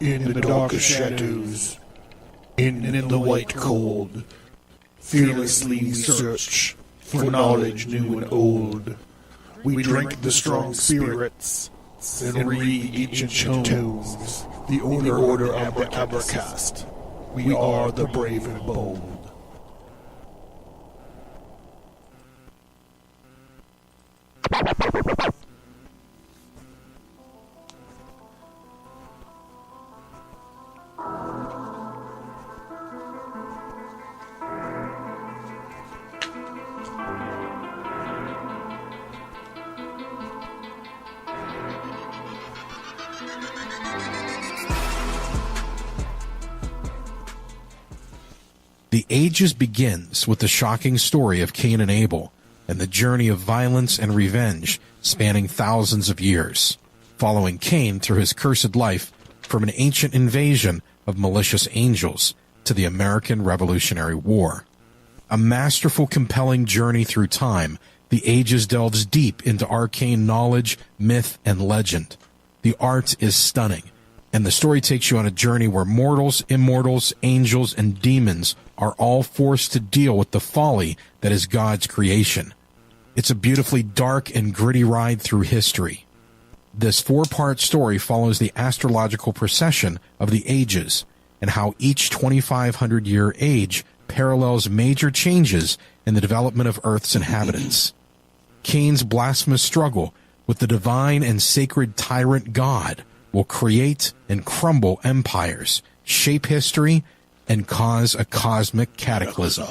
in the dark shadows, in the white cold, fearlessly we search for knowledge new and old. We drink the strong spirits and read ancient tomes, the order Abracast. We are the brave and bold. The Ages begins with the shocking story of Cain and Abel and the journey of violence and revenge spanning thousands of years, following Cain through his cursed life from an ancient invasion of malicious angels to the American Revolutionary War. A masterful, compelling journey through time, The Ages delves deep into arcane knowledge, myth, and legend. The art is stunning, and the story takes you on a journey where mortals, immortals, angels, and demons are all forced to deal with the folly that is God's creation. It's a beautifully dark and gritty ride through history. This 4-part story follows the astrological procession of the ages and how each 2,500-year age parallels major changes in the development of Earth's inhabitants. Cain's blasphemous struggle with the divine and sacred tyrant God will create and crumble empires, shape history, and cause a cosmic cataclysm.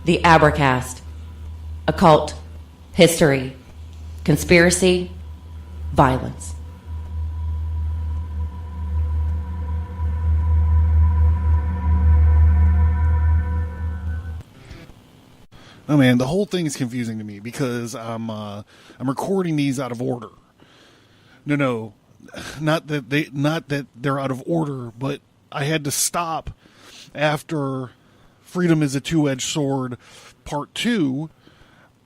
The Abracast. Occult. History. Conspiracy. Violence. Oh man, the whole thing is confusing to me because I'm recording these out of order. No, not that they're out of order, but I had to stop after Freedom is a Two-Edged Sword Part 2.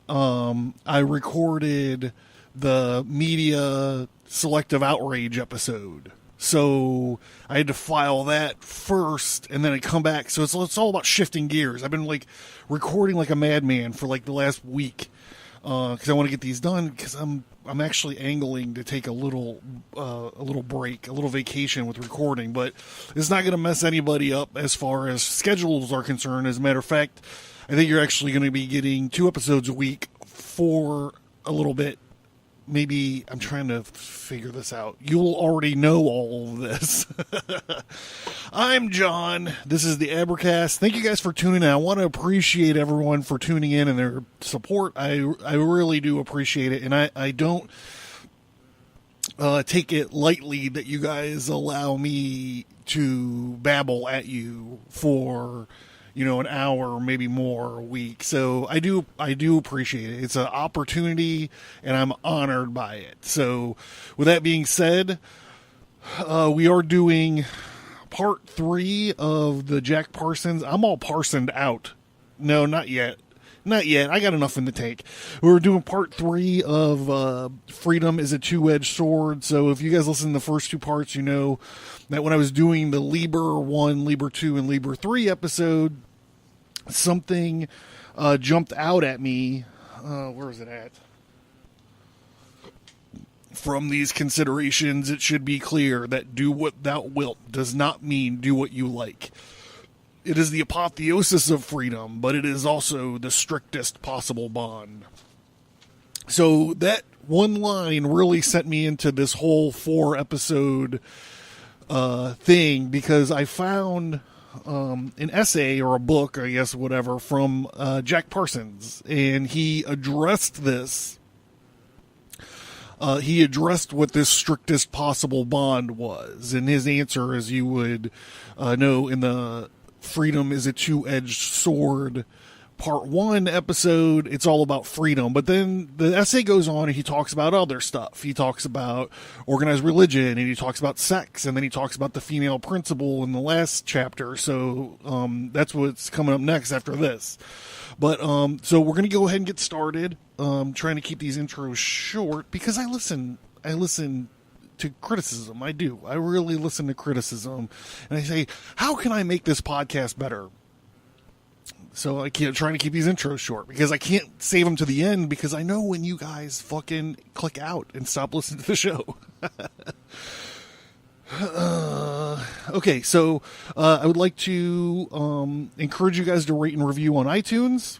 I recorded the media selective outrage episode. So I had to file that first and then I come back. So it's all about shifting gears. I've been recording like a madman for the last week because I want to get these done because I'm actually angling to take a little break, a little vacation with recording, but it's not going to mess anybody up as far as schedules are concerned. As a matter of fact, I think you're actually going to be getting 2 episodes a week for a little bit. Maybe I'm trying to figure this out. You'll already know all of this. I'm John. This is the Abracast. Thank you guys for tuning in. I want to appreciate everyone for tuning in and their support. I really do appreciate it. And I don't take it lightly that you guys allow me to babble at you for an hour or maybe more a week. So I do appreciate it. It's an opportunity and I'm honored by it. So with that being said, we are doing part 3 of the Jack Parsons. I'm all Parsoned out. No, not yet. Not yet. I got enough in the tank. We're doing part 3 of Freedom is a Two-Edged Sword. So if you guys listen to the first 2 parts, you know that when I was doing the Liber 1, Liber 2, and Liber 3 episode, something jumped out at me. Where is it at? From these considerations, it should be clear that do what thou wilt does not mean do what you like. It is the apotheosis of freedom, but it is also the strictest possible bond. So that one line really sent me into this whole 4-episode thing, because I found an essay or a book, I guess, whatever, from Jack Parsons, and he addressed this. He addressed what this strictest possible bond was, and his answer, as you would know in the Freedom is a Two-Edged Sword Part 1 episode, it's all about freedom. But then the essay goes on and he talks about other stuff. He talks about organized religion, and he talks about sex, and then he talks about the female principle in the last chapter. So that's what's coming up next after this. But so we're going to go ahead and get started. Trying to keep these intros short because I listen to criticism. I do. I really listen to criticism, and I say, how can I make this podcast better? So I keep trying to keep these intros short because I can't save them to the end, because I know when you guys fucking click out and stop listening to the show. Okay, so I would like to encourage you guys to rate and review on iTunes.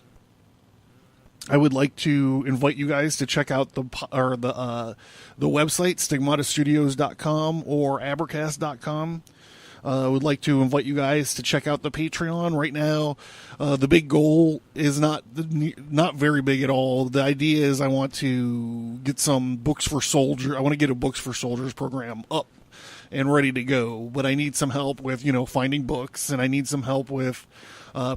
I would like to invite you guys to check out the website, stigmatastudios.com or abercast.com. I would like to invite you guys to check out the Patreon right now. The big goal is not very big at all. The idea is I want to get some Books for Soldiers. I want to get a Books for Soldiers program up and ready to go, but I need some help with, finding books, and I need some help with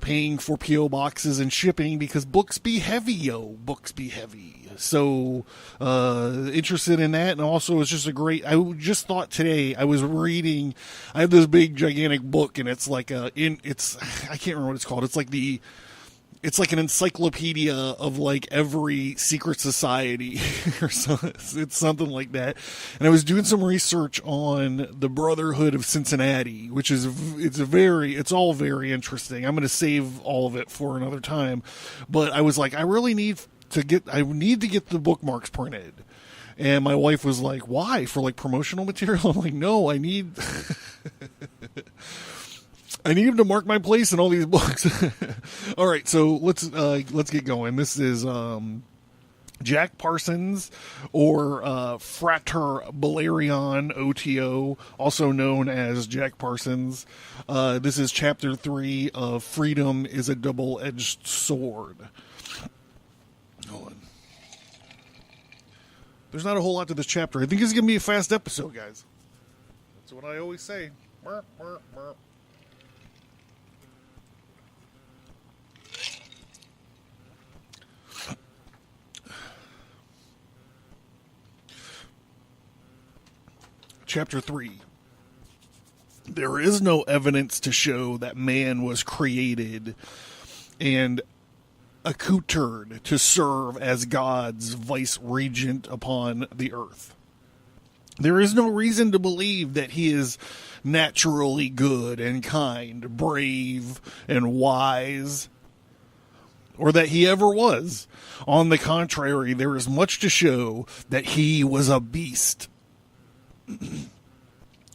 paying for P.O. boxes and shipping, because books be heavy, books be heavy. So, interested in that, and also it's just I just thought today, I was reading, I have this big gigantic book, and it's like I can't remember what it's called, it's like an encyclopedia of like every secret society or something. It's something like that. And I was doing some research on the Brotherhood of Cincinnati, which is, it's all very interesting. I'm going to save all of it for another time. But I was like, I need to get the bookmarks printed. And my wife was like, why? For like promotional material? I'm like, no, I need him to mark my place in all these books. All right, so let's get going. This is Jack Parsons, or Frater Balerion OTO, also known as Jack Parsons. This is Chapter 3 of Freedom is a Double-Edged Sword. Hold on. There's not a whole lot to this chapter. I think it's going to be a fast episode, guys. That's what I always say. Merp, merp, merp. Chapter 3. There is no evidence to show that man was created and accoutred to serve as God's vice-regent upon the earth. There is no reason to believe that he is naturally good and kind, brave and wise, or that he ever was. On the contrary, there is much to show that he was a beast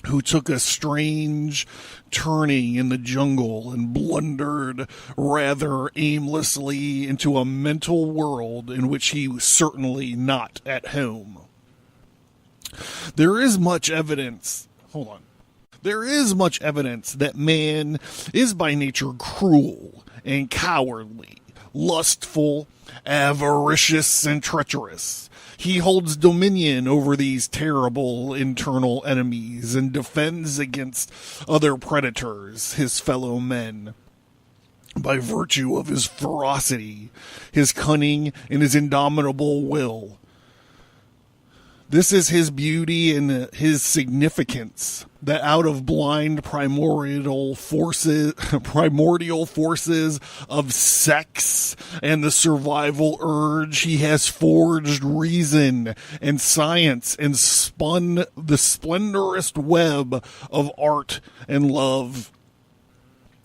who took a strange turning in the jungle and blundered rather aimlessly into a mental world in which he was certainly not at home. There is much evidence that man is by nature cruel and cowardly, lustful, avaricious, and treacherous. He holds dominion over these terrible internal enemies and defends against other predators, his fellow men, by virtue of his ferocity, his cunning, and his indomitable will. This is his beauty and his significance, that out of blind primordial forces of sex and the survival urge, he has forged reason and science and spun the splendorous web of art and love.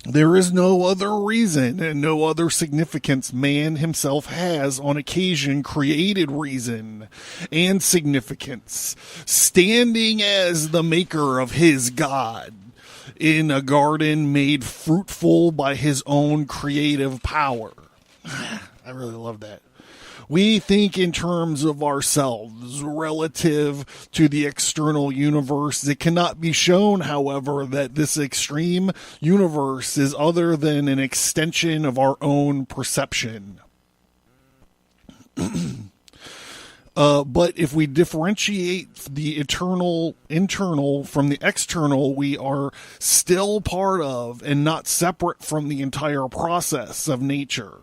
There is no other reason and no other significance man himself has on occasion created reason and significance, standing as the maker of his God in a garden made fruitful by his own creative power. I really love that. We think in terms of ourselves relative to the external universe. It cannot be shown, however, that this extreme universe is other than an extension of our own perception. But if we differentiate the internal from the external, we are still part of and not separate from the entire process of nature.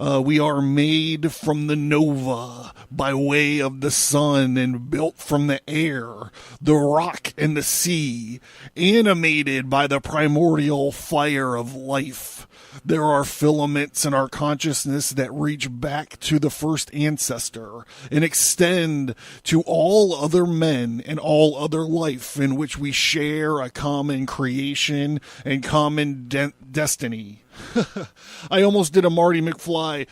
We are made from the nova by way of the sun and built from the air, the rock and the sea, animated by the primordial fire of life. There are filaments in our consciousness that reach back to the first ancestor and extend to all other men and all other life in which we share a common creation and common destiny. I almost did a Marty McFly.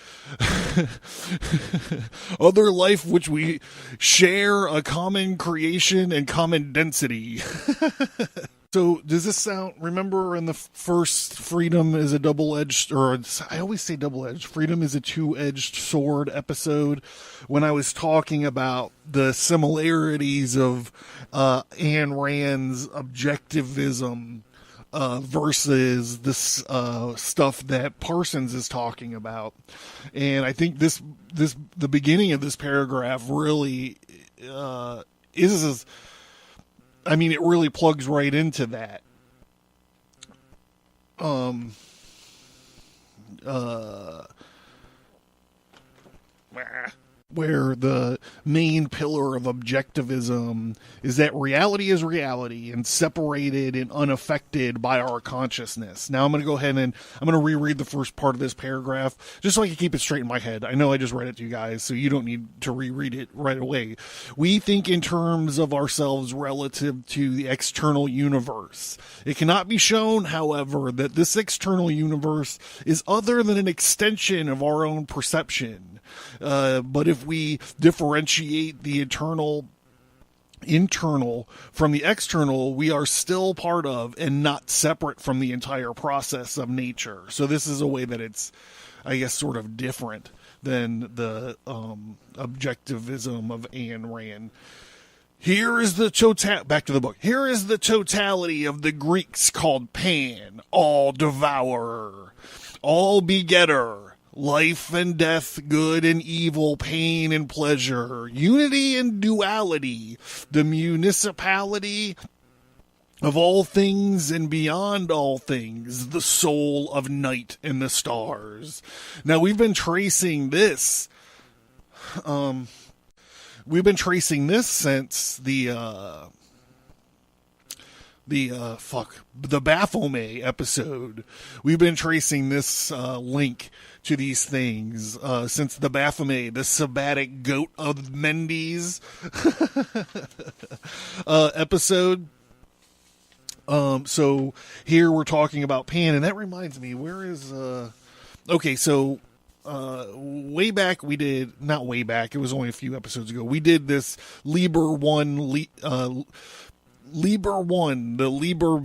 Other life which we share a common creation and common density. So does this sound, remember in the first freedom is a double-edged, or I always say double-edged, freedom is a two-edged sword episode, when I was talking about the similarities of Ayn Rand's objectivism versus this stuff that Parsons is talking about. And I think the beginning of this paragraph really it really plugs right into that. Where the main pillar of objectivism is that reality is reality and separated and unaffected by our consciousness. Now I'm going to go ahead and I'm going to reread the first part of this paragraph just so I can keep it straight in my head. I know I just read it to you guys, so you don't need to reread it right away. We think in terms of ourselves relative to the external universe. It cannot be shown, however, that this external universe is other than an extension of our own perception. But if we differentiate the internal from the external, we are still part of and not separate from the entire process of nature. So this is a way that it's, I guess, sort of different than the objectivism of Ayn Rand. Here is the back to the book. Here is the totality of the Greeks called Pan, all devourer, all begetter, life and death, good and evil, pain and pleasure, unity and duality, the municipality of all things and beyond all things, the soul of night and the stars. Now we've been tracing this. Since the Baphomet episode. We've been tracing this link to these things since the Baphomet, the sabbatic goat of Mendes episode. So here we're talking about Pan, and that reminds me, where is okay, so way back we did, not way back, it was only a few episodes ago, we did this Liber 1, the Liber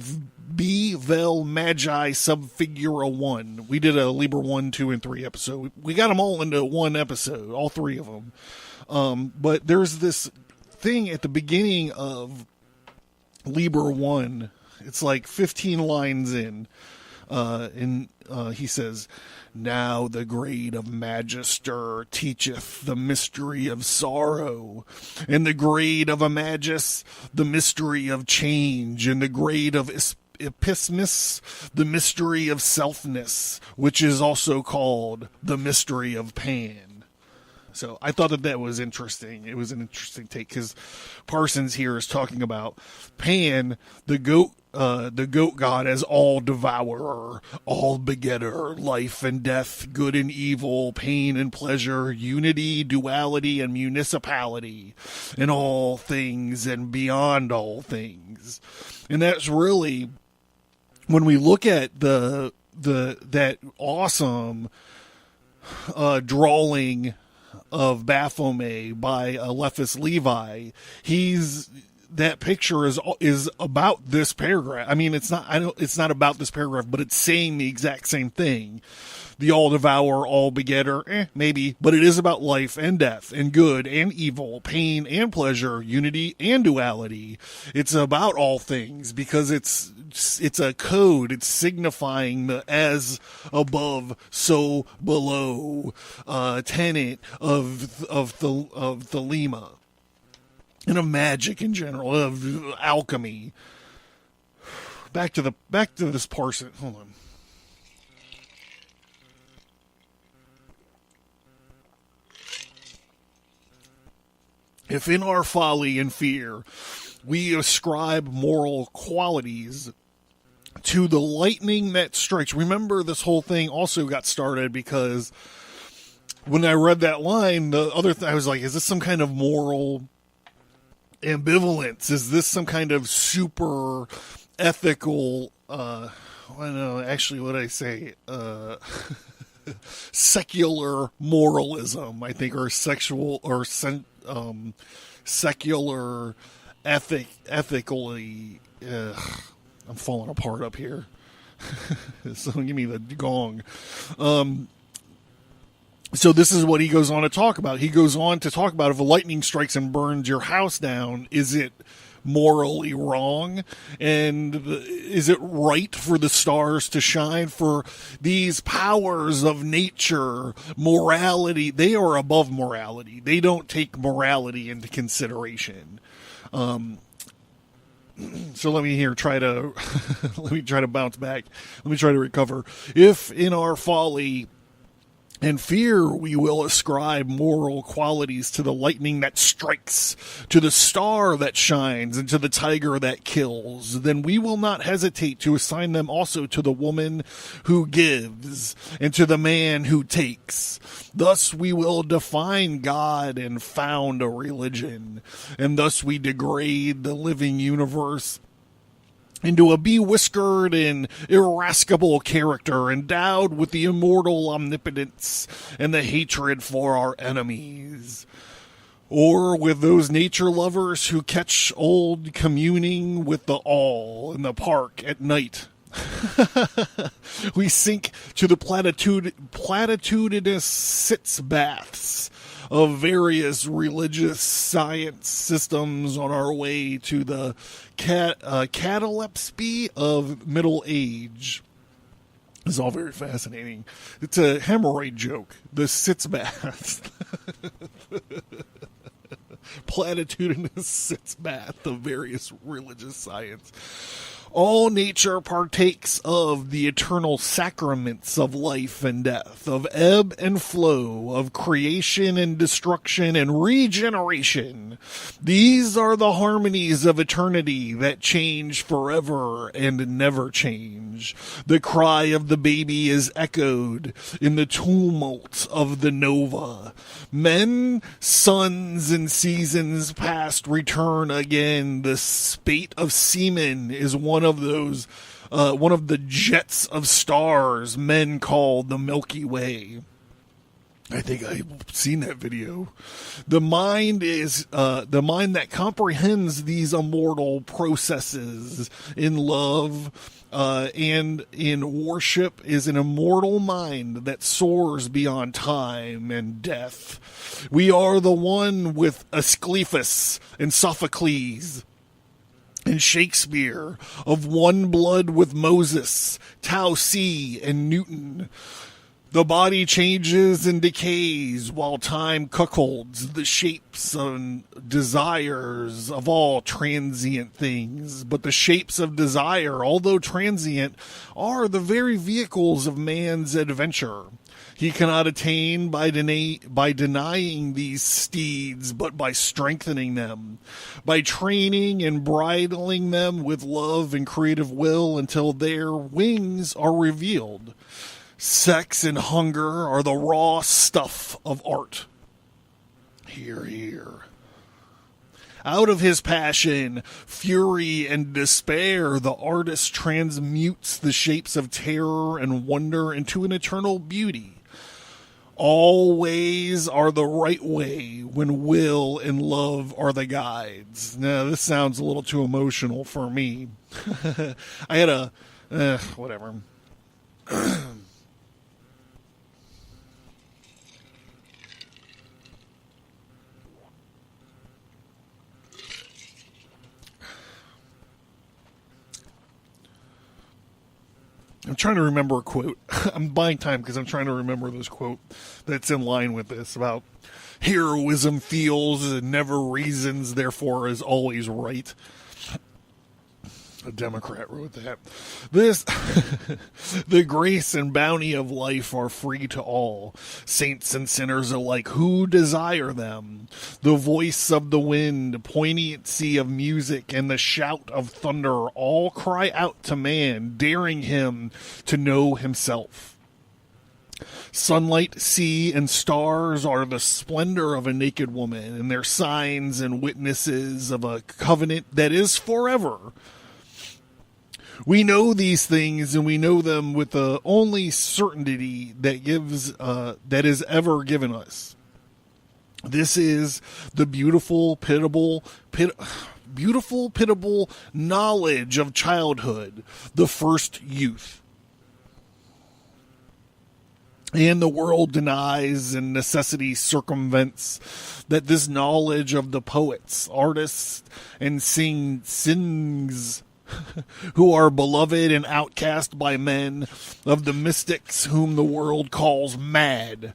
B Vel Magi Subfigura 1. We did a Liber 1, 2, and 3 episode. We got them all into one episode, all three of them. But there's this thing at the beginning of Liber 1. It's like 15 lines in. He says, "Now the grade of Magister teacheth the mystery of sorrow, and the grade of Imagus the mystery of change, and the grade of Epismus the mystery of selfness, which is also called the mystery of Pan." So I thought that was interesting. It was an interesting take because Parsons here is talking about Pan, the goat god, as all devourer, all begetter, life and death, good and evil, pain and pleasure, unity, duality, and municipality, in all things and beyond all things. And that's really when we look at that awesome drawing of Baphomet by Eliphas Levi, that picture is about this paragraph. I mean, it's not about this paragraph, but it's saying the exact same thing. The all-devourer, all-begetter, maybe, but it is about life and death and good and evil, pain and pleasure, unity and duality. It's about all things because it's a code. It's signifying the as above, so below tenet of Thelema and of magic in general, of alchemy. Back to this Parson. Hold on. If in our folly and fear we ascribe moral qualities to the lightning that strikes. Remember, this whole thing also got started because when I read that line, the other thing, I was like, is this some kind of moral ambivalence? Is this some kind of super ethical, I don't know, actually what I say, secular moralism, I think, or sexual, or secular ethically. I'm falling apart up here. So give me the gong. So this is what he goes on to talk about. He goes on to talk about if a lightning strikes and burns your house down, is it morally wrong? And is it right for the stars to shine? For these powers of nature, morality, they are above morality. They don't take morality into consideration. So let me try to bounce back. Let me try to recover. If in our folly and fear we will ascribe moral qualities to the lightning that strikes, to the star that shines, and to the tiger that kills, then we will not hesitate to assign them also to the woman who gives, and to the man who takes. Thus we will define God and found a religion, and thus we degrade the living universe into a bewhiskered and irascible character endowed with the immortal omnipotence and the hatred for our enemies. Or with those nature lovers who catch old communing with the all in the park at night. We sink to the platitudinous sitz baths of various religious science systems on our way to the catalepsy of middle age. It's all very fascinating. It's a hemorrhoid joke. The sitz bath. Platitudinous sitz bath of various religious science. All nature partakes of the eternal sacraments of life and death, of ebb and flow, of creation and destruction and regeneration. These are the harmonies of eternity that change forever and never change. The cry of the baby is echoed in the tumult of the nova. Men, suns, and seasons past return again. The spate of semen is one of those, one of the jets of stars men call the Milky Way. I think I've seen that video. The mind is the mind that comprehends these immortal processes in love and in worship is an immortal mind that soars beyond time and death. We are the one with Asclepius and Sophocles and Shakespeare, of one blood with Moses, Tao C, and Newton. The body changes and decays while time cuckolds the shapes and desires of all transient things. But the shapes of desire, although transient, are the very vehicles of man's adventure. He cannot attain by denying these steeds, but by strengthening them, by training and bridling them with love and creative will until their wings are revealed. Sex and hunger are the raw stuff of art. Hear, hear. Out of his passion, fury, and despair, the artist transmutes the shapes of terror and wonder into an eternal beauty. All ways are the right way when will and love are the guides. Now, this sounds a little too emotional for me. I had a... whatever. I'm trying to remember a quote. I'm buying time because I'm trying to remember this quote that's in line with this about heroism feels and never reasons, therefore is always right. A Democrat wrote that. The grace and bounty of life are free to all, saints and sinners alike who desire them. The voice of the wind, poignancy of music, and the shout of thunder all cry out to man, daring him to know himself. Sunlight, sea, and stars are the splendor of a naked woman, and their signs and witnesses of a covenant that is forever. We know these things, and we know them with the only certainty that is ever given us. This is the beautiful, pitiable knowledge of childhood, the first youth. And the world denies and necessity circumvents that this knowledge of the poets, artists, and sings who are beloved and outcast by men, of the mystics whom the world calls mad.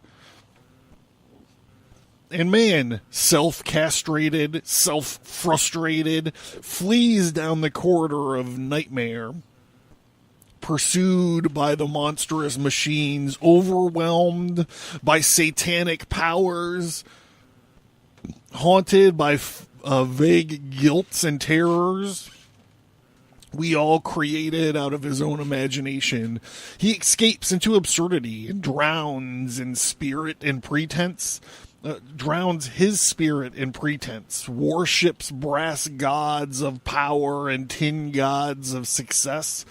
And man, self-castrated, self-frustrated, flees down the corridor of nightmare, pursued by the monstrous machines, overwhelmed by satanic powers, haunted by vague guilts and terrors. We all created out of his own imagination. He escapes into absurdity and drowns in spirit and pretense. Drowns his spirit in pretense, worships brass gods of power and tin gods of success.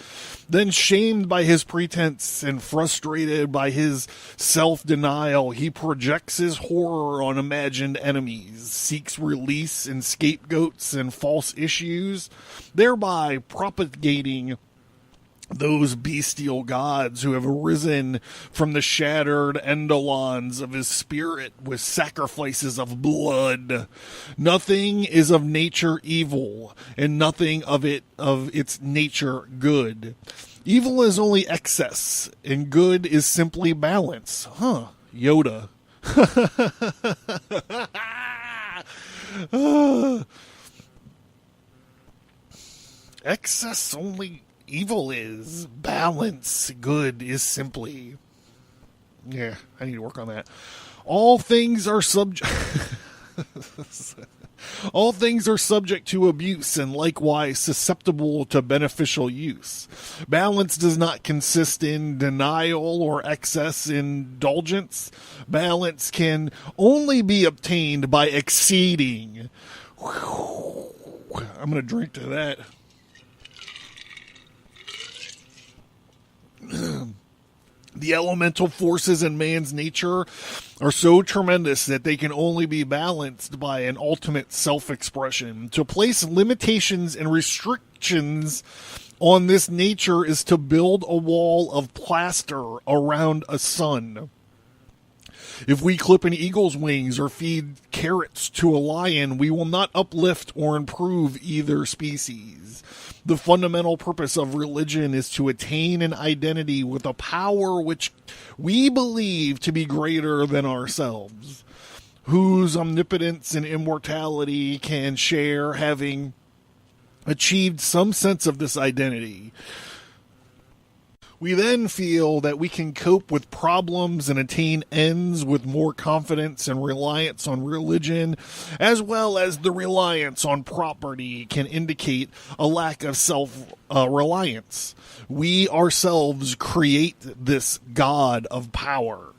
Then, shamed by his pretense and frustrated by his self-denial, he projects his horror on imagined enemies, seeks release in scapegoats and false issues, thereby propagating those bestial gods who have arisen from the shattered endolons of his spirit with sacrifices of blood. Nothing is of nature evil, and nothing of its nature good. Evil is only excess, and good is simply balance. Yoda. Excess only evil is. Balance, good is simply. Yeah, I need to work on that. All things are subject to abuse and likewise susceptible to beneficial use. Balance does not consist in denial or excess indulgence. Balance can only be obtained by exceeding. I'm going to drink to that. The elemental forces in man's nature are so tremendous that they can only be balanced by an ultimate self-expression. To place limitations and restrictions on this nature is to build a wall of plaster around a sun. If we clip an eagle's wings or feed carrots to a lion, we will not uplift or improve either species. The fundamental purpose of religion is to attain an identity with a power which we believe to be greater than ourselves, whose omnipotence and immortality can share, having achieved some sense of this identity. We then feel that we can cope with problems and attain ends with more confidence and reliance on religion, as well as the reliance on property can indicate a lack of self-reliance. We ourselves create this God of power.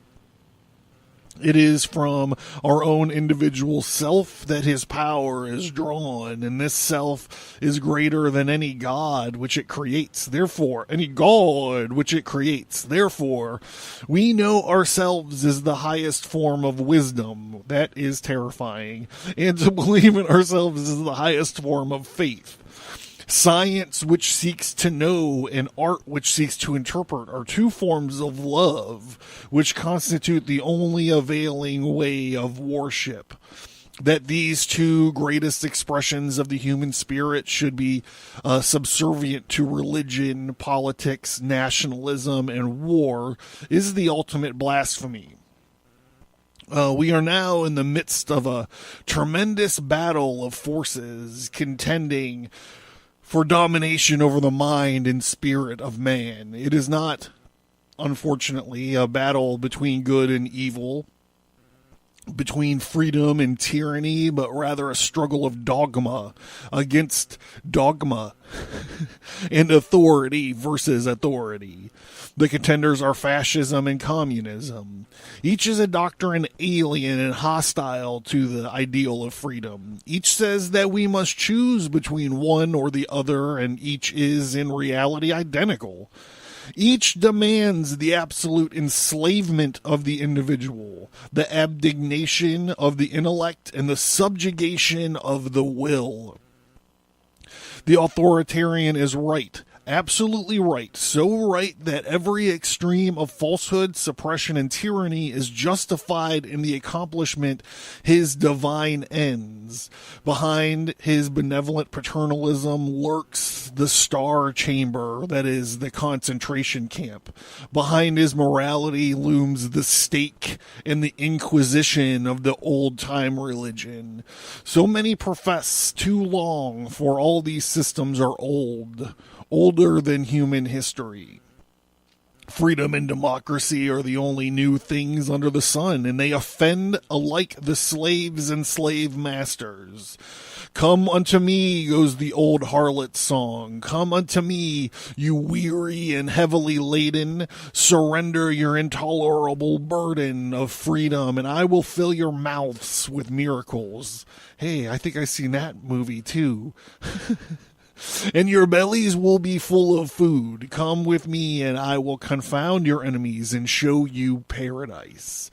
It is from our own individual self that his power is drawn, and this self is greater than any god which it creates. Therefore, any god which it creates. Therefore, we know ourselves as the highest form of wisdom. That is terrifying. And to believe in ourselves is the highest form of faith. Science, which seeks to know, and art, which seeks to interpret, are two forms of love, which constitute the only availing way of worship. That these two greatest expressions of the human spirit should be subservient to religion, politics, nationalism, and war is the ultimate blasphemy. We are now in the midst of a tremendous battle of forces contending for domination over the mind and spirit of man. It is not, unfortunately, a battle between good and evil, between freedom and tyranny, but rather a struggle of dogma against dogma and authority versus authority. The contenders are fascism and communism. Each is a doctrine alien and hostile to the ideal of freedom. Each says that we must choose between one or the other, and each is in reality identical. Each demands the absolute enslavement of the individual, the abnegation of the intellect, and the subjugation of the will. The authoritarian is right, absolutely right, so right that every extreme of falsehood, suppression, and tyranny is justified in the accomplishment his divine ends. Behind his benevolent paternalism lurks the star chamber that is the concentration camp. Behind his morality looms the stake and the inquisition of the old-time religion. So many profess too long, for all these systems are old, older than human history. Freedom and democracy are the only new things under the sun, and they offend alike the slaves and slave masters. Come unto me, goes the old harlot song. Come unto me, you weary and heavily laden. Surrender your intolerable burden of freedom, and I will fill your mouths with miracles. Hey, I think I've seen that movie too. And your bellies will be full of food. Come with me, and I will confound your enemies and show you paradise.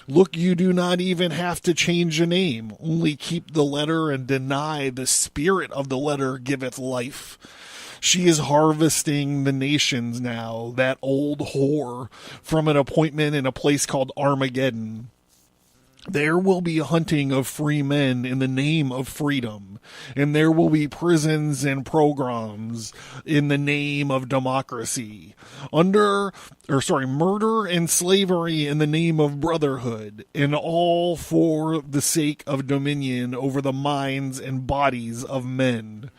Look, you do not even have to change a name. Only keep the letter and deny the spirit of the letter giveth life. She is harvesting the nations now, that old whore, from an appointment in a place called Armageddon. There will be a hunting of free men in the name of freedom, and there will be prisons and pogroms in the name of democracy. Murder and slavery in the name of brotherhood, and all for the sake of dominion over the minds and bodies of men.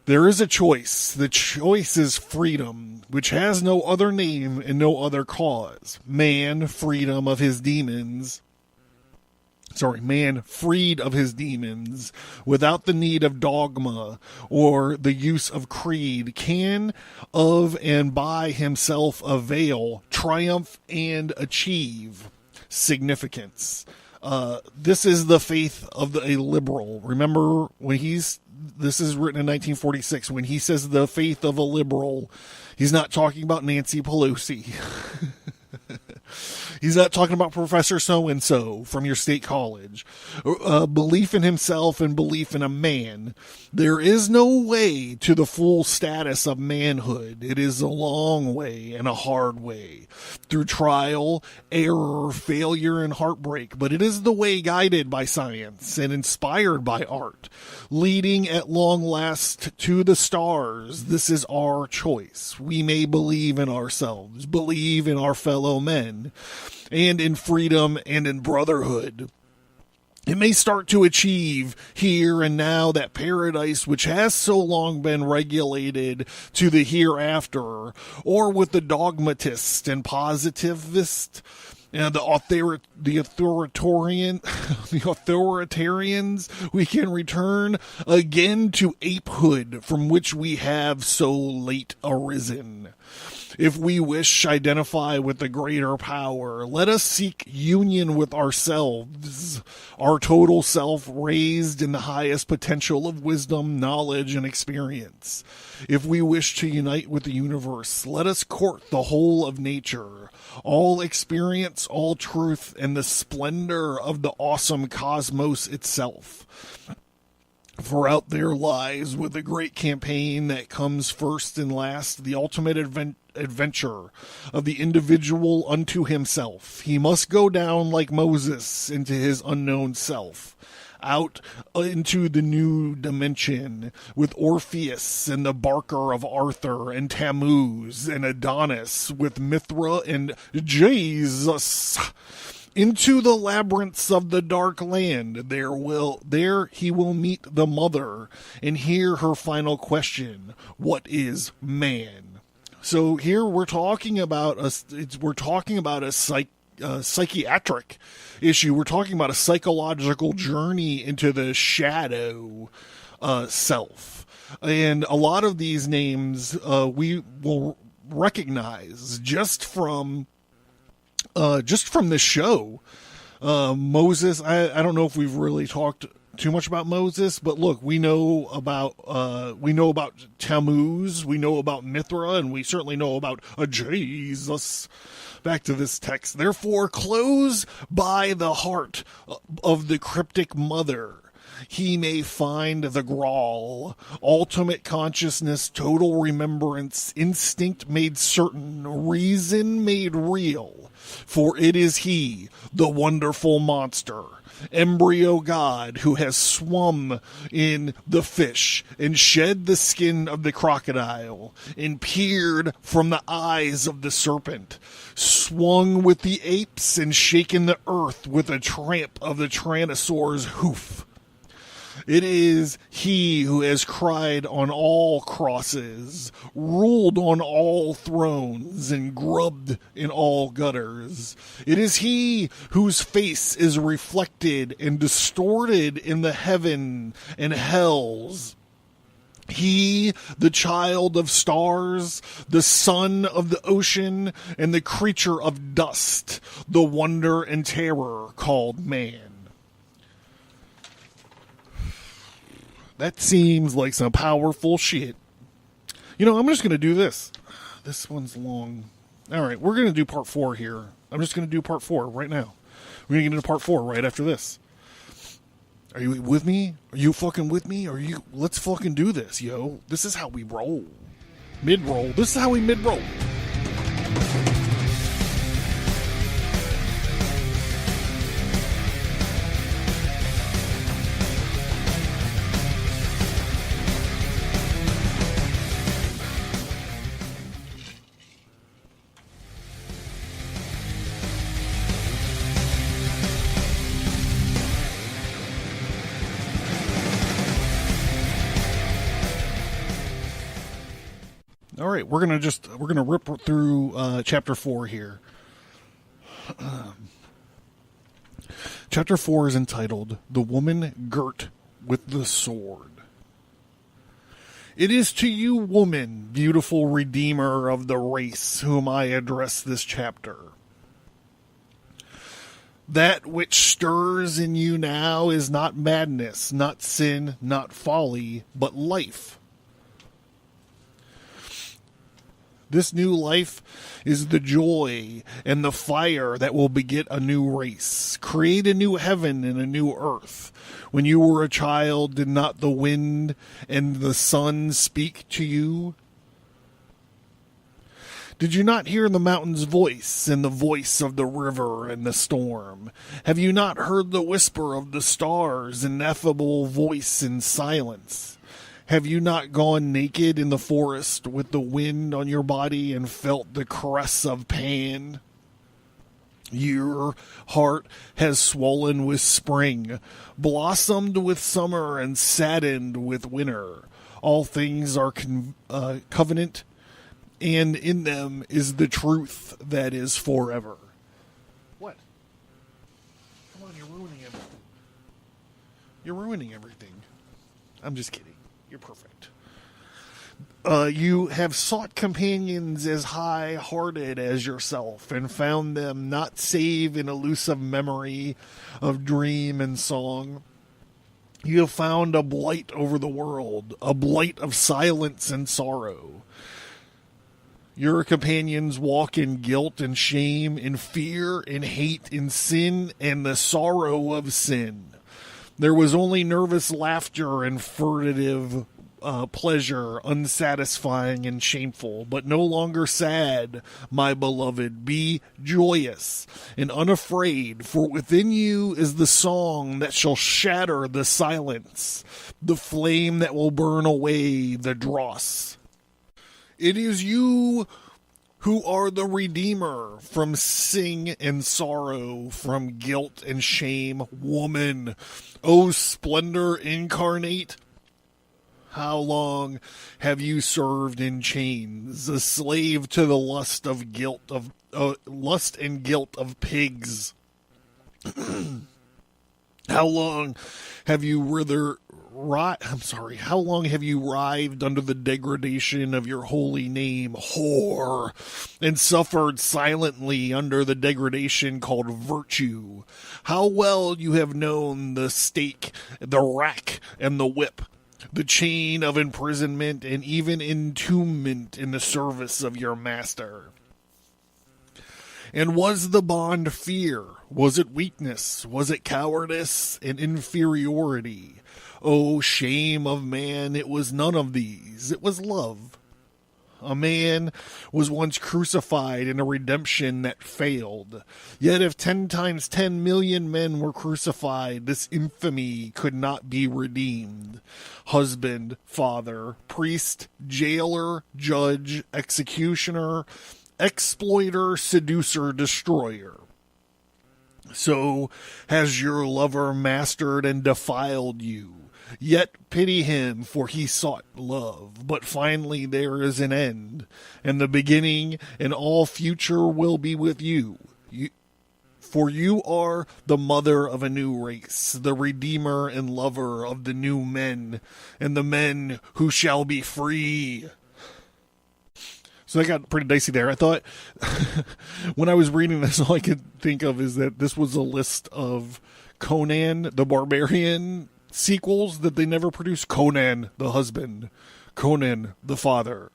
There is a choice. The choice is freedom, which has no other name and no other cause. Man freed of his demons, without the need of dogma or the use of creed, can of and by himself avail, triumph, and achieve significance. This is the faith of a liberal. Remember, this is written in 1946. When he says the faith of a liberal, he's not talking about Nancy Pelosi. He's not talking about Professor so-and-so from your state college. Belief in himself and belief in a man. There is no way to the full status of manhood. It is a long way and a hard way. Through trial, error, failure, and heartbreak. But it is the way guided by science and inspired by art. Leading at long last to the stars. This is our choice. We may believe in ourselves, believe in our fellow men, and in freedom and in brotherhood. It may start to achieve here and now that paradise which has so long been regulated to the hereafter, or with the dogmatist and positivist and the authoritarians, we can return again to apehood from which we have so late arisen. If we wish identify with the greater power, let us seek union with ourselves, our total self raised in the highest potential of wisdom, knowledge, and experience. If we wish to unite with the universe, let us court the whole of nature, all experience, all truth, and the splendor of the awesome cosmos itself. For out there lies, with a great campaign that comes first and last, the ultimate adventure of the individual unto himself. He must go down like Moses into his unknown self, out into the new dimension with Orpheus and the Barker of Arthur and Tammuz and Adonis with Mithra and Jesus. Into the labyrinths of the dark land, there he will meet the mother and hear her final question: what is man? So here we're talking about a psychiatric issue. We're talking about a psychological journey into the shadow self, and a lot of these names we will recognize just from this show. Moses, I don't know if we've really talked too much about Moses, but look, we know about Tammuz, we know about Mithra, and we certainly know about Jesus. Back to this text. Therefore, close by the heart of the cryptic mother. He may find the Graal, ultimate consciousness, total remembrance, instinct made certain, reason made real. For it is he, the wonderful monster, embryo god, who has swum in the fish and shed the skin of the crocodile and peered from the eyes of the serpent, swung with the apes and shaken the earth with a tramp of the tyrannosaur's hoof. It is he who has cried on all crosses, ruled on all thrones, and grubbed in all gutters. It is he whose face is reflected and distorted in the heaven and hells. He, the child of stars, the son of the ocean, and the creature of dust, the wonder and terror called man. That seems like some powerful shit. You know, I'm just going to do this. This one's long. All right, we're going to do part 4 here. I'm just going to do part 4 right now. We're going to get into part 4 right after this. Are you with me? Are you fucking with me? Let's fucking do this, yo. This is how we roll. Mid-roll. This is how we mid-roll. All right, we're gonna rip through chapter 4 here. Chapter 4 is entitled "The Woman Girt with the Sword." It is to you, woman, beautiful redeemer of the race, whom I address this chapter. That which stirs in you now is not madness, not sin, not folly, but life. This new life is the joy and the fire that will beget a new race, create a new heaven and a new earth. When you were a child, did not the wind and the sun speak to you? Did you not hear the mountain's voice and the voice of the river and the storm? Have you not heard the whisper of the stars, ineffable voice in silence? Have you not gone naked in the forest with the wind on your body and felt the caress of Pan? Your heart has swollen with spring, blossomed with summer, and saddened with winter. All things are covenant, and in them is the truth that is forever. What? Come on, you're ruining everything. You're ruining everything. I'm just kidding. You're perfect. You have sought companions as high-hearted as yourself, and found them not save in elusive memory of dream and song. You have found a blight over the world, a blight of silence and sorrow. Your companions walk in guilt and shame, in fear and hate, in sin and the sorrow of sin. There was only nervous laughter and furtive pleasure, unsatisfying and shameful, but no longer sad, my beloved. Be joyous and unafraid, for within you is the song that shall shatter the silence, the flame that will burn away the dross. It is you who are the Redeemer from sin and sorrow, from guilt and shame. Woman, O splendor incarnate, how long have you served in chains, a slave to the lust and guilt of pigs? How long have you how long have you writhed under the degradation of your holy name, whore, and suffered silently under the degradation called virtue? How well you have known the stake, the rack, and the whip, the chain of imprisonment, and even entombment in the service of your master. And was the bond fear? Was it weakness? Was it cowardice and inferiority? Oh, shame of man, it was none of these. It was love. A man was once crucified in a redemption that failed. Yet if 10 times 10 million men were crucified, this infamy could not be redeemed. Husband, father, priest, jailer, judge, executioner, exploiter, seducer, destroyer. So has your lover mastered and defiled you. Yet pity him, for he sought love. But finally there is an end, and the beginning, and all future will be with you. For you are the mother of a new race, the redeemer and lover of the new men, and the men who shall be free. So that got pretty dicey there. I thought, when I was reading this, all I could think of is that this was a list of Conan the Barbarian sequels that they never produced. Conan the husband, Conan the father,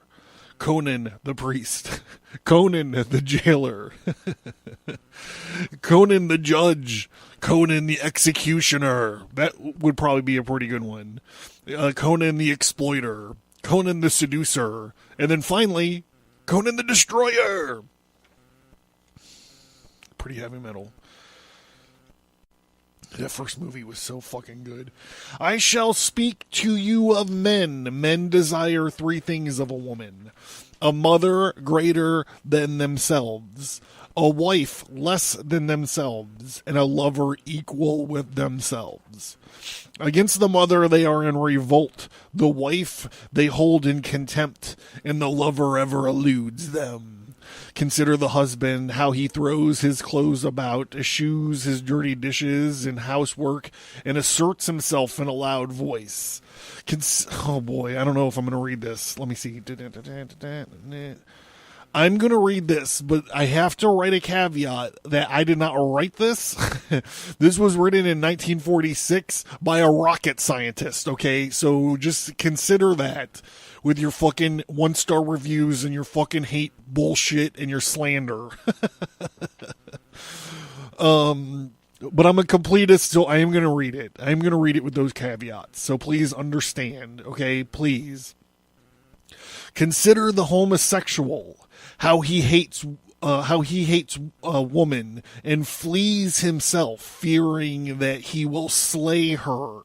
Conan the priest, Conan the jailer, Conan the judge, Conan the executioner. That would probably be a pretty good one. Conan the exploiter, Conan the seducer, and then finally, Conan the destroyer. Pretty heavy metal. That first movie was so fucking good. I shall speak to you of men. Men desire 3 things of a woman: a mother greater than themselves, a wife less than themselves, and a lover equal with themselves. Against the mother they are in revolt, the wife they hold in contempt, and the lover ever eludes them. Consider the husband, how he throws his clothes about, eschews his dirty dishes and housework, and asserts himself in a loud voice. Oh boy, I don't know if I'm going to read this. Let me see. I'm going to read this, but I have to write a caveat that I did not write this. This was written in 1946 by a rocket scientist, okay? So just consider that with your fucking 1-star reviews and your fucking hate bullshit and your slander. But I'm a completist, so I am going to read it. I'm going to read it with those caveats. So please understand, okay? Please. Consider the homosexual, how he hates a woman and flees himself, fearing that he will slay her.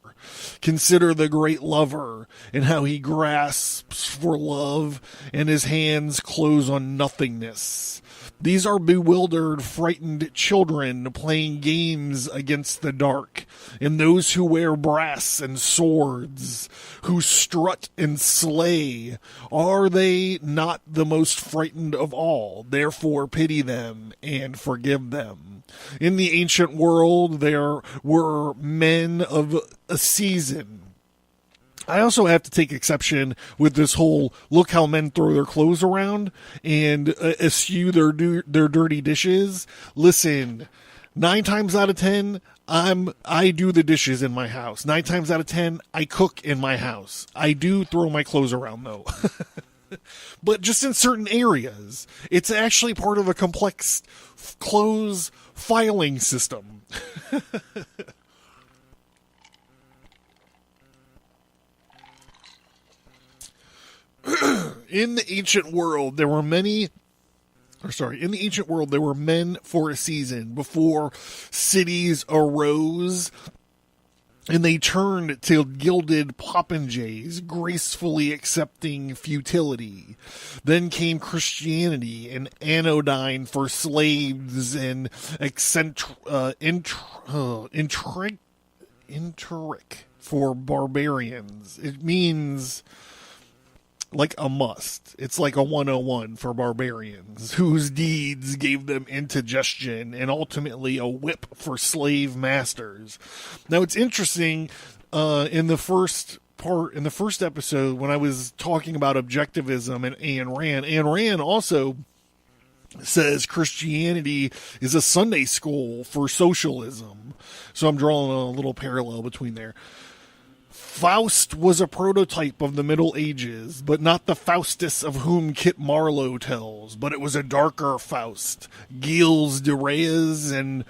Consider the great lover, and how he grasps for love, and his hands close on nothingness. These are bewildered, frightened children playing games against the dark, and those who wear brass and swords, who strut and slay. Are they not the most frightened of all? Therefore pity them and forgive them. In the ancient world there were men of a season, I also have to take exception with this whole look how men throw their clothes around and eschew their dirty dishes. Listen, 9 times out of 10, I do the dishes in my house. 9 times out of 10, I cook in my house. I do throw my clothes around though. But just in certain areas, it's actually part of a complex clothes filing system. In the ancient world, there were men for a season before cities arose, and they turned to gilded popinjays, gracefully accepting futility. Then came Christianity, an anodyne for slaves and enteric for barbarians. It means like a must. It's like a 101 for barbarians, whose deeds gave them indigestion and ultimately a whip for slave masters. Now it's interesting, in the first episode, when I was talking about objectivism and Ayn Rand also says Christianity is a Sunday school for socialism. So I'm drawing a little parallel between there. Faust was a prototype of the Middle Ages, but not the Faustus of whom Kit Marlowe tells, but it was a darker Faust, Gilles de Reyes, and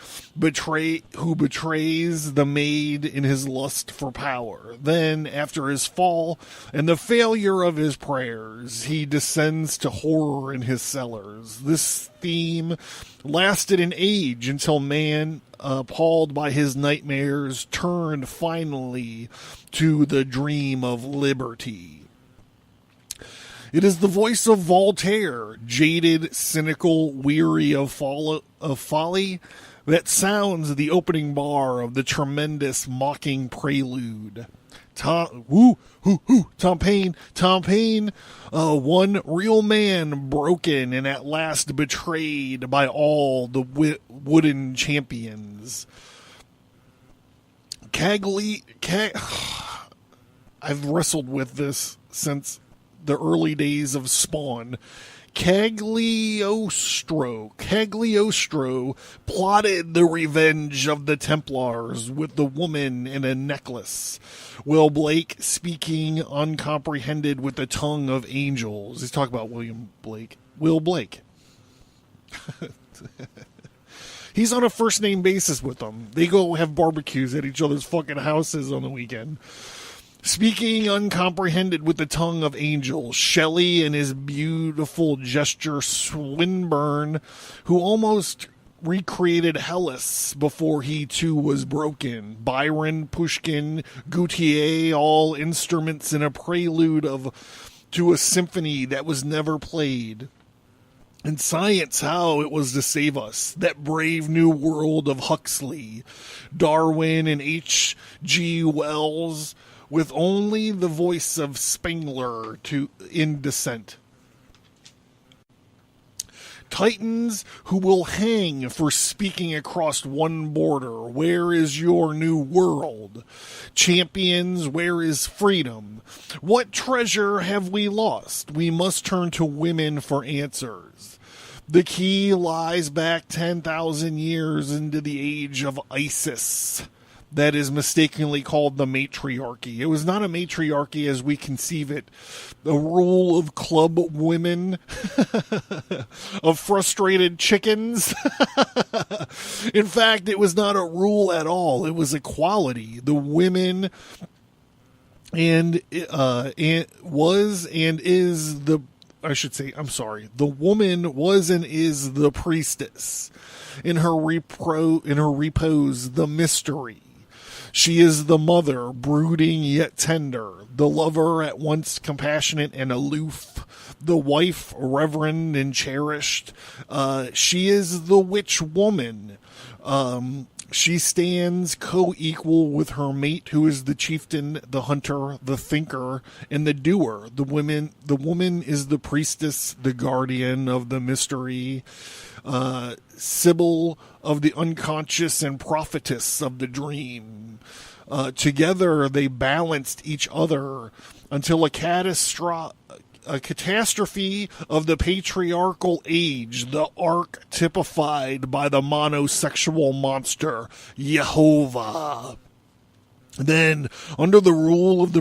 who betrays the maid in his lust for power. Then, after his fall and the failure of his prayers, he descends to horror in his cellars. This theme lasted an age until man, appalled by his nightmares, turned finally to the dream of liberty. It is the voice of Voltaire, jaded, cynical, weary of folly, that sounds the opening bar of the tremendous mocking prelude. Tom Paine, one real man broken and at last betrayed by all the wooden champions. I've wrestled with this since the early days of Spawn. Cagliostro plotted the revenge of the Templars with the woman in a necklace. Will Blake, speaking uncomprehended with the tongue of angels. He's talking about Will Blake. He's on a first name basis with them. They go have barbecues at each other's fucking houses on the weekend. Speaking uncomprehended with the tongue of angels, Shelley and his beautiful gesture, Swinburne, who almost recreated Hellas before he too was broken, Byron, Pushkin, Gautier, all instruments in a prelude to a symphony that was never played. And science, how it was to save us, that brave new world of Huxley, Darwin and H.G. Wells, with only the voice of Spengler in dissent. Titans who will hang for speaking across one border. Where is your new world? Champions, where is freedom? What treasure have we lost? We must turn to women for answers. The key lies back 10,000 years into the age of Isis. That is mistakenly called the matriarchy. It was not a matriarchy as we conceive it. The rule of club women, of frustrated chickens. In fact, it was not a rule at all. It was equality. The women the woman was and is the priestess. In her repose, the mystery. She is the mother, brooding yet tender, the lover at once compassionate and aloof, the wife reverend and cherished. She is the witch woman. She stands co-equal with her mate, who is the chieftain, the hunter, the thinker, and the doer. The woman is the priestess, the guardian of the mystery, Sibyl of the unconscious and prophetess of the dream. Together they balanced each other until a catastrophe of the patriarchal age, the ark typified by the monosexual monster, Jehovah. Then, under the rule of the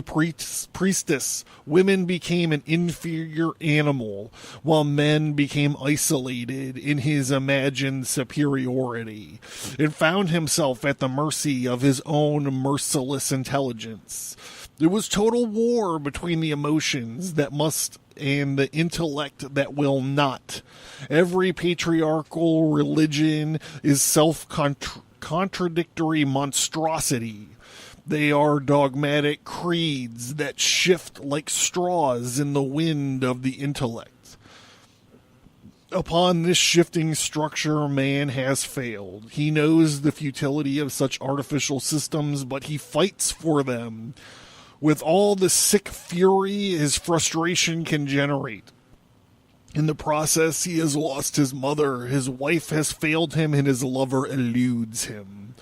priestess, women became an inferior animal, while men became isolated in his imagined superiority, and found himself at the mercy of his own merciless intelligence. There was total war between the emotions that must and the intellect that will not. Every patriarchal religion is self-contradictory monstrosity. They are dogmatic creeds that shift like straws in the wind of the intellect. Upon this shifting structure, man has failed. He knows the futility of such artificial systems, but he fights for them with all the sick fury his frustration can generate. In the process, he has lost his mother, his wife has failed him, and his lover eludes him.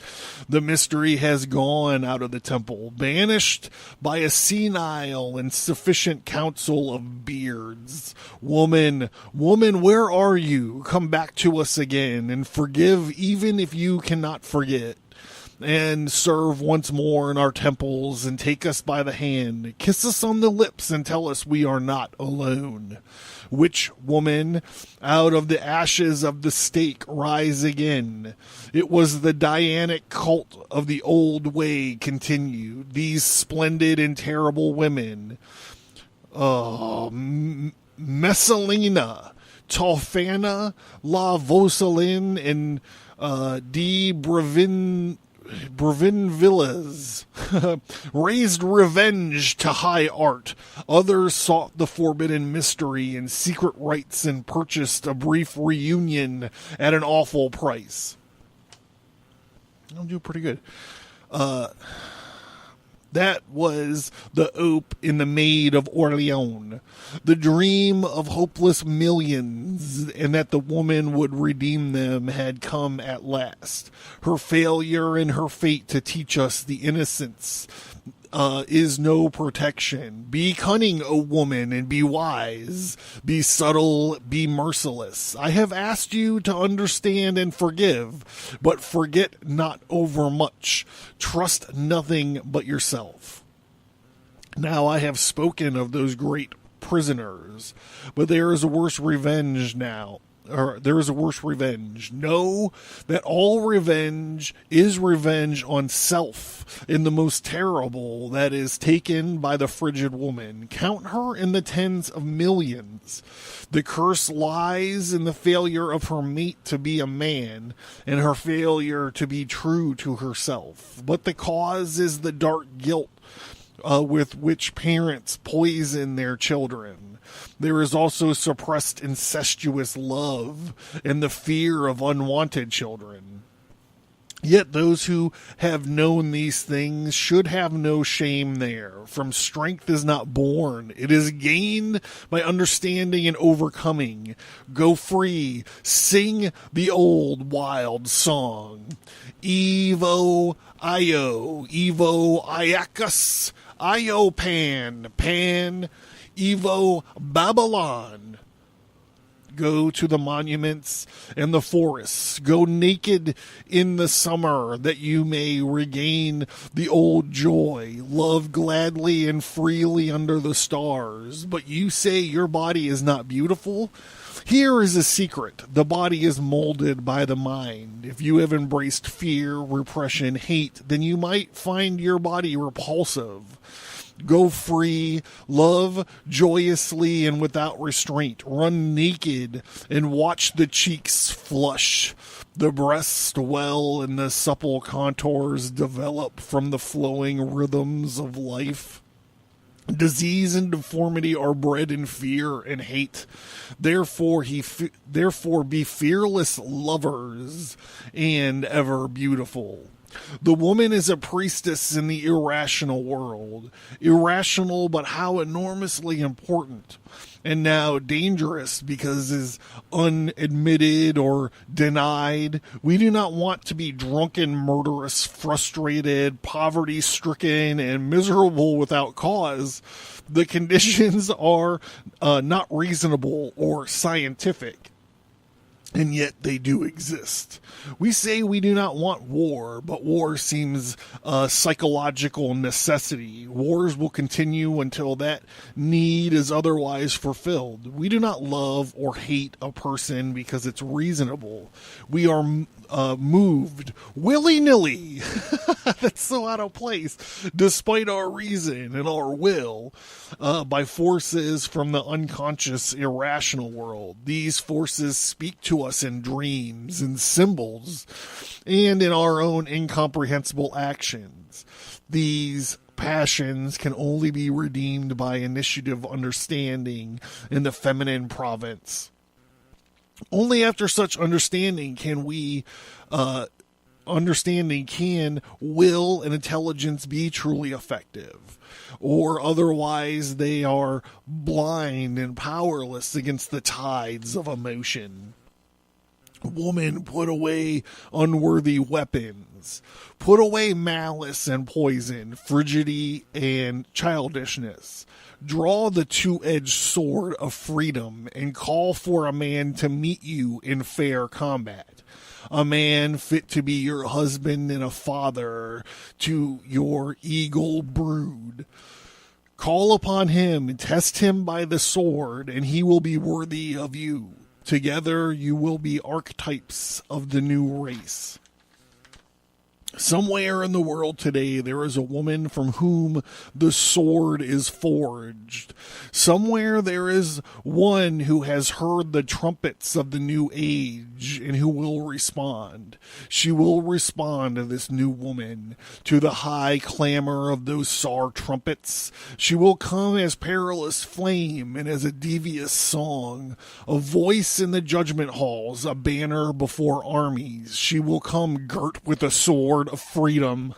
The mystery has gone out of the temple, banished by a senile and sufficient council of beards. Woman, where are you? Come back to us again, and forgive even if you cannot forget. And serve once more in our temples, and take us by the hand, kiss us on the lips, and tell us we are not alone. Which woman, out of the ashes of the stake, rise again? It was the Dianic cult of the old way continued. These splendid and terrible women, Messalina, Tofana, La Vosalin, and D. Brevinvillas raised revenge to high art. Others sought the forbidden mystery and secret rites and purchased a brief reunion at an awful price. I'll do pretty good. That was the Ope in the Maid of Orleans, the dream of hopeless millions, and that the woman would redeem them had come at last. Her failure and her fate to teach us the innocence is no protection. Be cunning, O woman, and be wise. Be subtle, be merciless. I have asked you to understand and forgive, but forget not overmuch. Trust nothing but yourself. Now I have spoken of those great prisoners, but there is a worse revenge now. Or there is a worse revenge. Know that all revenge is revenge on self, in the most terrible that is taken by the frigid woman. Count her in the tens of millions. The curse lies in the failure of her mate to be a man, and her failure to be true to herself. But the cause is the dark guilt with which parents poison their children. There is also suppressed incestuous love and the fear of unwanted children. Yet those who have known these things should have no shame there. From strength is not born. It is gained by understanding and overcoming. Go free. Sing the old wild song. Evo Io. Evo Iacus. Io Pan. Pan. Evo Babylon. Go to the monuments and the forests. Go naked in the summer that you may regain the old joy. Love gladly and freely under the stars. But you say your body is not beautiful? Here is a secret. The body is molded by the mind. If you have embraced fear, repression, hate, then you might find your body repulsive. Go free, love joyously and without restraint. Run naked and watch the cheeks flush, the breasts swell, and the supple contours develop from the flowing rhythms of life. Disease and deformity are bred in fear and hate. Therefore be fearless lovers and ever beautiful. The woman is a priestess in the irrational world. Irrational, but how enormously important. And now dangerous because is unadmitted or denied. We do not want to be drunken, murderous, frustrated, poverty-stricken, and miserable without cause. The conditions are not reasonable or scientific. And yet they do exist. We say we do not want war, but war seems a psychological necessity. Wars will continue until that need is otherwise fulfilled. We do not love or hate a person because it's reasonable. We are moved willy-nilly. That's so out of place. Despite our reason and our will, by forces from the unconscious, irrational world. These forces speak to us in dreams and symbols and in our own incomprehensible actions. These passions can only be redeemed by initiative understanding in the feminine province. Only after such understanding can will and intelligence be truly effective, or otherwise they are blind and powerless against the tides of emotion. Woman, put away unworthy weapons. Put away malice and poison, frigidity and childishness. Draw the two-edged sword of freedom and call for a man to meet you in fair combat. A man fit to be your husband and a father to your eagle brood. Call upon him and test him by the sword, and he will be worthy of you. Together you will be archetypes of the new race. Somewhere in the world today there is a woman from whom the sword is forged. Somewhere there is one who has heard the trumpets of the new age and who will respond. She will respond to this new woman, to the high clamor of those SAR trumpets. She will come as perilous flame and as a devious song, a voice in the judgment halls, a banner before armies. She will come girt with a sword of freedom.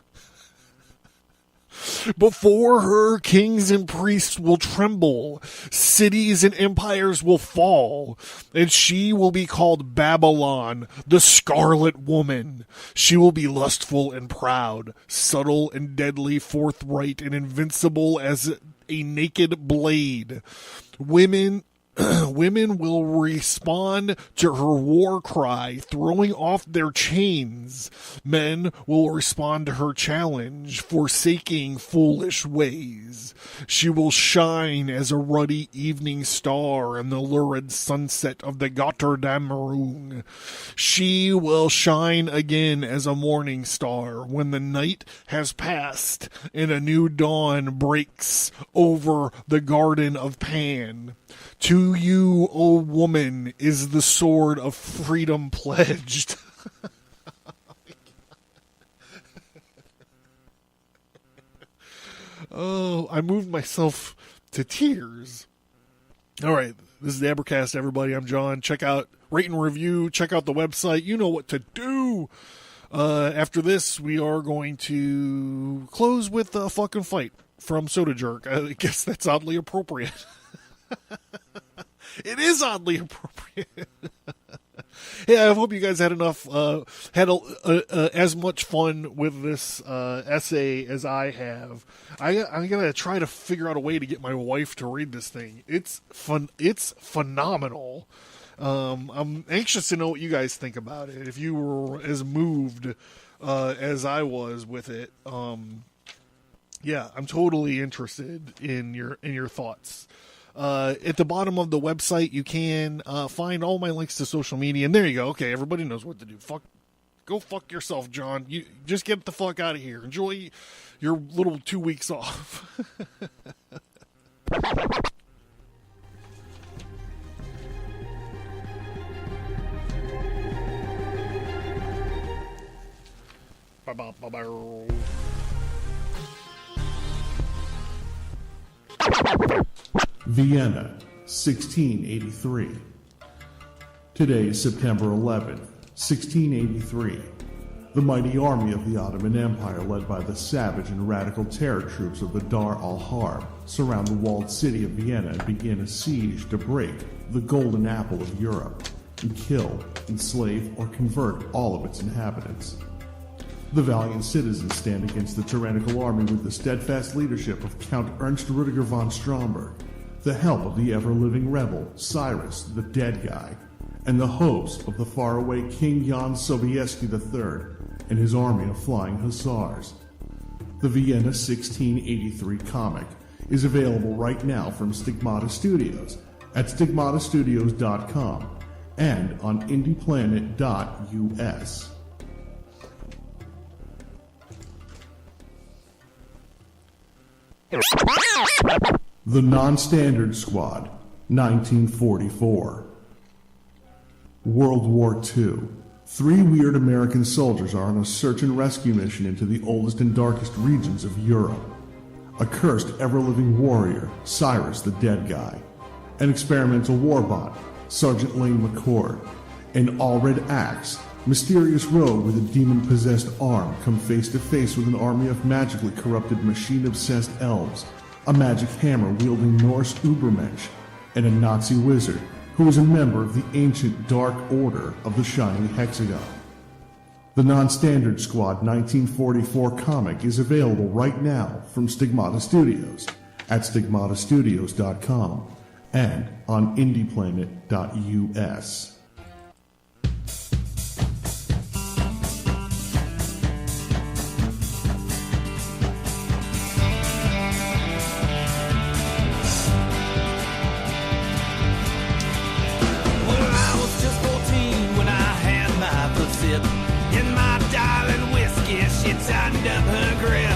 Before her, kings and priests will tremble, cities and empires will fall, and she will be called Babylon, the Scarlet Woman. She will be lustful and proud, subtle and deadly, forthright and invincible as a naked blade. Women will respond to her war cry, throwing off their chains. Men will respond to her challenge, forsaking foolish ways. She will shine as a ruddy evening star in the lurid sunset of the Gotterdammerung. She will shine again as a morning star when the night has passed and a new dawn breaks over the garden of Pan. To you, O woman, is the sword of freedom pledged. Oh, I moved myself to tears. All right, this is the Abercast, everybody. I'm John. Check out, rate and review. Check out the website. You know what to do. After this, we are going to close with a fucking fight from Soda Jerk. I guess that's oddly appropriate. It is oddly appropriate. Yeah, I hope you guys had enough, as much fun with this essay as I have. I'm gonna try to figure out a way to get my wife to read this thing. It's fun. It's phenomenal. I'm anxious to know what you guys think about it. If you were as moved as I was with it, yeah, I'm totally interested in your thoughts. At the bottom of the website, you can find all my links to social media. And there you go. Okay, everybody knows what to do. Go fuck yourself, John. You just get the fuck out of here. Enjoy your little 2 weeks off. Bye-bye. Vienna, 1683. Today is September 11th, 1683. The mighty army of the Ottoman Empire, led by the savage and radical terror troops of the Dar al-Harb, surround the walled city of Vienna and begin a siege to break the golden apple of Europe and kill, enslave, or convert all of its inhabitants. The valiant citizens stand against the tyrannical army with the steadfast leadership of Count Ernst Rudiger von Stromberg, the help of the ever-living rebel Cyrus the Dead Guy, and the hopes of the faraway King Jan Sobieski III and his army of flying hussars. The Vienna 1683 comic is available right now from Stigmata Studios at stigmatastudios.com and on indieplanet.us. The Non-Standard Squad, 1944. World War II. 3 weird American soldiers are on a search and rescue mission into the oldest and darkest regions of Europe. A cursed, ever-living warrior, Cyrus the Dead Guy. An experimental warbot, Sergeant Lane McCord. An all-red axe, mysterious rogue with a demon-possessed arm come face to face with an army of magically corrupted machine-obsessed elves, a magic hammer-wielding Norse Ubermensch, and a Nazi wizard who is a member of the ancient Dark Order of the Shining Hexagon. The Non-Standard Squad 1944 comic is available right now from Stigmata Studios at stigmatastudios.com and on indieplanet.us. In my darling whiskey, she tightened up her grip.